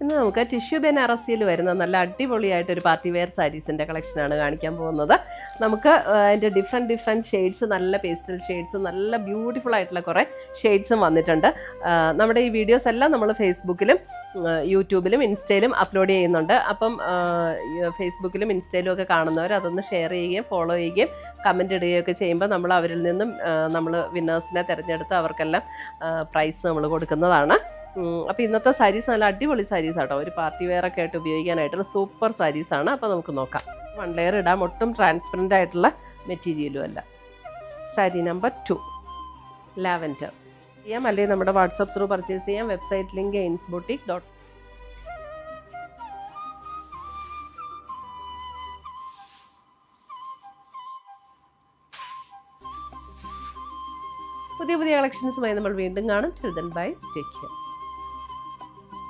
ഇന്ന് നമുക്ക് ടിഷ്യൂ ബനാറസിയിൽ വരുന്ന നല്ല അടിപൊളിയായിട്ടൊരു പാർട്ടി വെയർ സാരീസിൻ്റെ കളക്ഷനാണ് കാണിക്കാൻ പോകുന്നത്. നമുക്ക് അതിൻ്റെ ഡിഫറെൻറ്റ് ഷെയ്ഡ്സ്, നല്ല പേസ്റ്റൽ ഷെയ്ഡ്സും നല്ല ബ്യൂട്ടിഫുൾ ആയിട്ടുള്ള കുറേ ഷെയ്ഡ്സും വന്നിട്ടുണ്ട്. നമ്മുടെ ഈ വീഡിയോസ് എല്ലാം നമ്മൾ ഫേസ്ബുക്കിലും യൂട്യൂബിലും ഇൻസ്റ്റയിലും അപ്ലോഡ് ചെയ്യുന്നുണ്ട്. അപ്പം ഫേസ്ബുക്കിലും ഇൻസ്റ്റയിലും ഒക്കെ കാണുന്നവർ അതൊന്ന് ഷെയർ ചെയ്യുകയും ഫോളോ ചെയ്യുകയും കമൻ്റ് ഇടുകയൊക്കെ ചെയ്യുമ്പോൾ നമ്മൾ അവരിൽ നിന്നും നമ്മൾ വിന്നേഴ്സിനെ തിരഞ്ഞെടുത്ത് അവർക്കെല്ലാം പ്രൈസ് നമ്മൾ കൊടുക്കുന്നതാണ്. അപ്പോൾ ഇന്നത്തെ സാരീസ് നല്ല അടിപൊളി സാരീസ് ആട്ടോ, ഒരു പാർട്ടി വെയർ ഒക്കെ ആയിട്ട് ഉപയോഗിക്കാനായിട്ടുള്ള സൂപ്പർ സാരീസാണ്. അപ്പോൾ നമുക്ക് നോക്കാം. 1 ലെയർ ഇടാം, ഒട്ടും ട്രാൻസ്പെറൻ്റ് ആയിട്ടുള്ള മെറ്റീരിയലും അല്ല. സാരി നമ്പർ 2 ലാവൻഡർ ചെയ്യാം, അല്ലെങ്കിൽ നമ്മുടെ വാട്സപ്പ് ത്രൂ പർച്ചേസ് ചെയ്യാം. Website link ainsboutique.com. പുതിയ കളക്ഷൻസുമായി നമ്മൾ വീണ്ടും കാണും. Till then, bye, take care.